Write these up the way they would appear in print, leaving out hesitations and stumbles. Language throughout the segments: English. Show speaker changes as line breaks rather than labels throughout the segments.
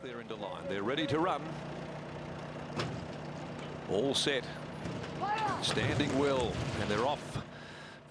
They're into line. They're ready to run. All set. Standing well, and they're off.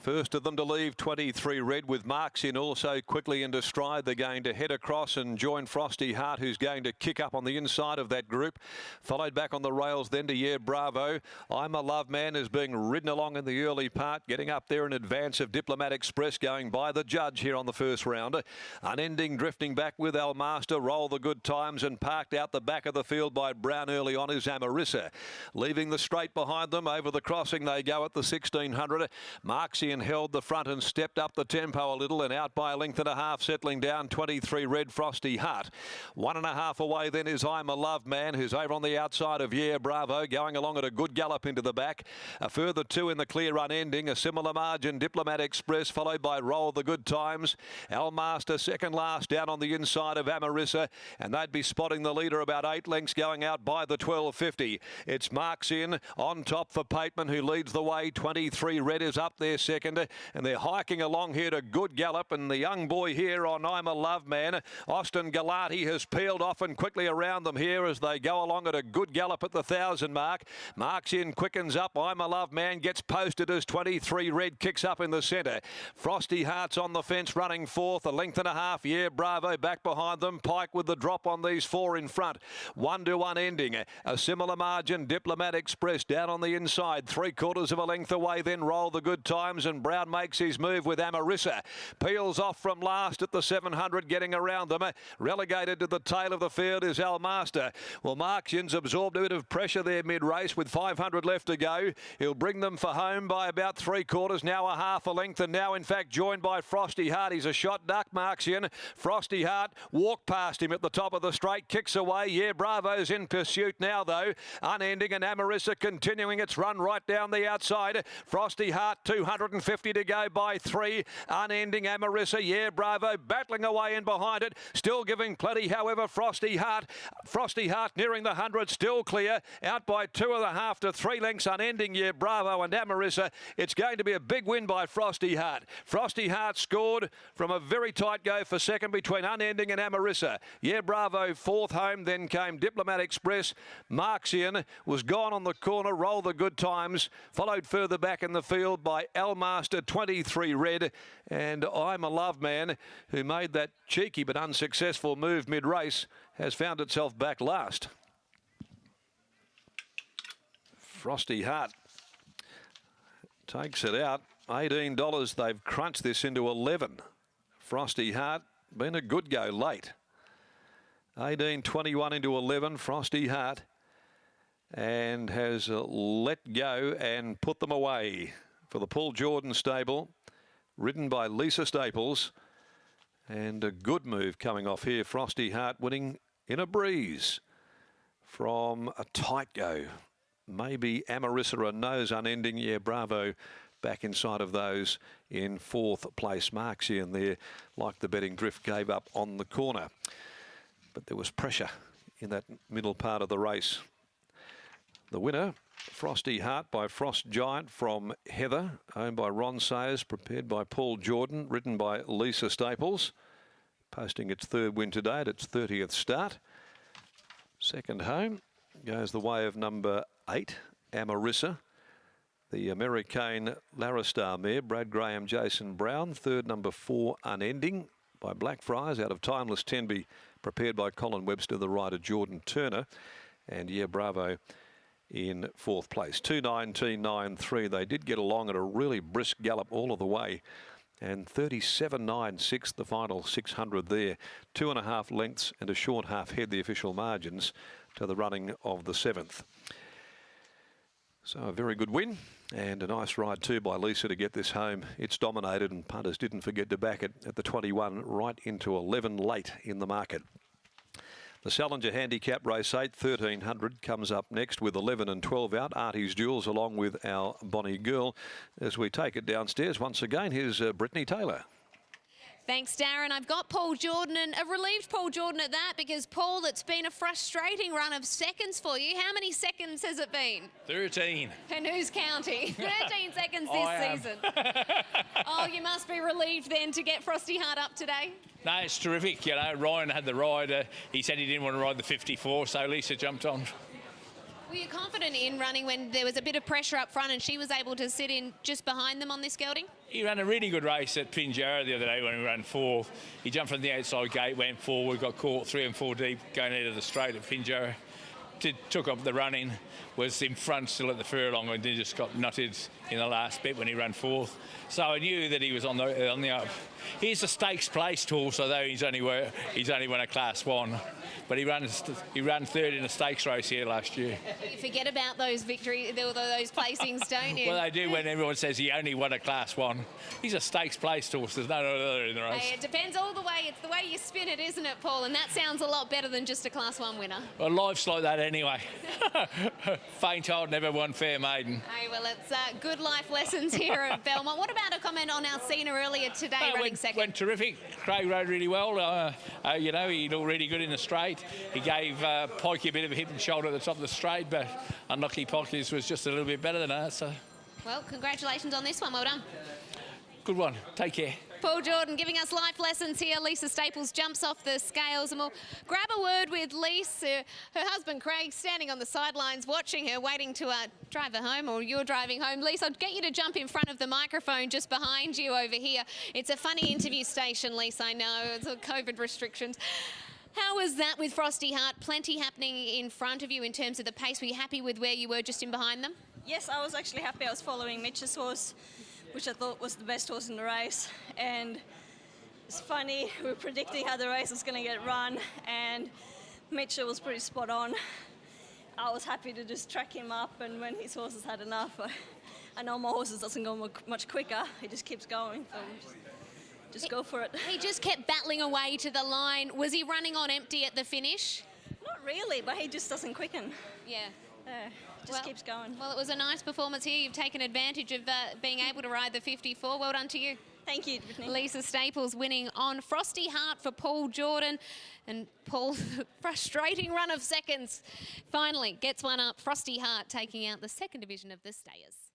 First of them to leave, 23 Red, with Marks in also quickly into stride. They're going to head across and join Frosty Heart, who's going to kick up on the inside of that group. Followed back on the rails then to Yeah Bravo. I'm a Love Man is being ridden along in the early part, getting up there in advance of Diplomat Express, going by the judge here on the first round. Unending drifting back with Al Master, Roll the Good Times, and parked out the back of the field by Brown early on is Amarissa. Leaving the straight behind them, over the crossing they go at the 1600. Marxian held the front and stepped up the tempo a little, and out by a length and a half, settling down 23 Red, Frosty Heart. 1.5 away then is I'm a Love Man, who's over on the outside of Yeah Bravo, going along at a good gallop into the back. A further two in the clear unending, a similar margin Diplomat Express, followed by Roll the Good Times. Al Master second last down on the inside of Amarissa, and they'd be spotting the leader about 8 lengths going out by the 12.50. It's Marks in on top for Pateman, who leads the way. 23 Red is up there second, and they're hiking along here to good gallop, and the young boy here on I'm a Love Man, Austin Galati, has peeled off and quickly around them here as they go along at a good gallop at the 1,000 mark. Marks in, quickens up. I'm a Love Man gets posted as 23 Red kicks up in the centre. Frosty Heart's on the fence running fourth, a length and a half. Yeah Bravo back behind them. Pike with the drop on these four in front. 1-1 ending. A similar margin Diplomat Express down on the inside, 3/4 of a length away. Then Roll the Good Times, and Brown makes his move with Amarissa. Peels off from last at the 700, getting around them. Relegated to the tail of the field is Al Master. Well, Marksian's absorbed a bit of pressure there mid-race with 500 left to go. He'll bring them for home by about 3/4, now a half a length, and now in fact joined by Frosty Heart. He's a shot duck, Marksian. Frosty Heart walked past him at the top of the straight, kicks away. Yeah Bravo's in pursuit now though. Unending, and Amarissa continuing its run right down the outside. Frosty Heart 250 to go by 3. Unending, Amarissa, Yeah Bravo battling away in behind it, still giving plenty. However, Frosty Heart nearing the 100, still clear, out by 2.5 to 3 lengths. Unending, Yeah Bravo, and Amarissa. It's going to be a big win by Frosty Heart. Frosty Heart scored from a very tight go for second between Unending and Amarissa. Yeah Bravo fourth home, then came Diplomat Express. Marksian was gone on the corner. Roll the Good Times, followed further back in the field by Al Master, 23 Red, and I'm a Love Man, who made that cheeky but unsuccessful move mid-race, has found itself back last. Frosty Heart takes it out. $18. They've crunched this into 11. Frosty Heart been a good go late. 18.21 into 11. Frosty Heart, and has let go and put them away for the Paul Jordan stable, ridden by Lisa Staples, and a good move coming off here. Frosty Heart winning in a breeze from a tight go. Maybe Amarissa a nose. Unending, Yeah Bravo back inside of those in fourth place. Marksian there, like the betting drift, gave up on the corner, but there was pressure in that middle part of the race. The winner, Frosty Heart by Frost Giant from Heather, owned by Ron Sayers, prepared by Paul Jordan, ridden by Lisa Staples, posting its third win today at its 30th start. Second home goes the way of number 8, Amarissa, the American Laristar mare, Brad Graham, Jason Brown. Third, number 4, Unending, by Blackfriars, out of Timeless Tenby, prepared by Colin Webster, the rider Jordan Turner, and Yeah Bravo in fourth place. 2:19.93. They did get along at a really brisk gallop all of the way, and 37.96 the final 600 there. 2.5 lengths and a short half head, the official margins, to the running of the 7th. So a very good win, and a nice ride too by Lisa to get this home. It's dominated, and punters didn't forget to back it at the 21 right into 11 late in the market. The Salinger Handicap Race 8, 1300, comes up next with 11 and 12 out. Artie's Jewels along with our Bonnie Girl. As we take it downstairs once again, here's Brittany Taylor.
Thanks, Darren. I've got Paul Jordan, and a relieved Paul Jordan at that, because, Paul, it's been a frustrating run of seconds for you. How many seconds has it been?
13.
And who's counting? 13 seconds this season. Oh, you must be relieved then to get Frosty Hart up today.
No, it's terrific. You know, Ryan had the ride. He said he didn't want to ride the 54, so Lisa jumped on.
Were you confident in running when there was a bit of pressure up front and she was able to sit in just behind them on this gelding?
He ran a really good race at Pinjarra the other day when he ran fourth. He jumped from the outside gate, went forward, got caught 3 and 4 deep going out of the straight at Pinjarra. Took up the running, was in front still at the furlong, and just got nutted in the last bit when he ran fourth. So I knew that he was on the up. He's a stakes placed horse, although he's only won a Class 1. But he ran third in a stakes race here last year.
You forget about those victories, those placings, don't you?
Well, they do when everyone says he only won a Class 1. He's a stakes placed horse. There's no other in the race.
Hey, it depends all the way. It's the way you spin it, isn't it, Paul? And that sounds a lot better than just a Class 1 winner.
Well, life's like that anyway. Faint-hearted, never won fair maiden.
Hey, well, it's good life lessons here at Belmont. What about a comment on Alcina earlier today, running second?
Went terrific. Craig rode really well. You know, he looked really good in the straight. He gave Pikey a bit of a hip and shoulder at the top of the straight, but unlucky Pikey's was just a little bit better than that. So,
well, congratulations on this one. Well done.
Good one. Take care.
Paul Jordan giving us life lessons here. Lisa Staples jumps off the scales, and we'll grab a word with Lisa. Her husband Craig standing on the sidelines watching her, waiting to drive her home, or you're driving home. Lisa, I'll get you to jump in front of the microphone just behind you over here. It's a funny interview station, Lisa, I know. It's COVID restrictions. How was that with Frosty Hart? Plenty happening in front of you in terms of the pace. Were you happy with where you were just in behind them?
Yes, I was actually happy. I was following Mitch's horse, which I thought was the best horse in the race. And it's funny, we were predicting how the race was going to get run, and Mitchell was pretty spot on. I was happy to just track him up, and when his horses had enough, I know my horses doesn't go much quicker. He just keeps going. So just go for it.
He just kept battling away to the line. Was he running on empty at the finish?
Not really, but he just doesn't quicken.
Yeah.
Just keeps going.
Well, it was a nice performance here. You've taken advantage of being able to ride the 54. Well done to you.
Thank you, Brittany.
Lisa Staples winning on Frosty Hart for Paul Jordan. And Paul, frustrating run of seconds, finally gets one up. Frosty Hart taking out the second division of the Stayers.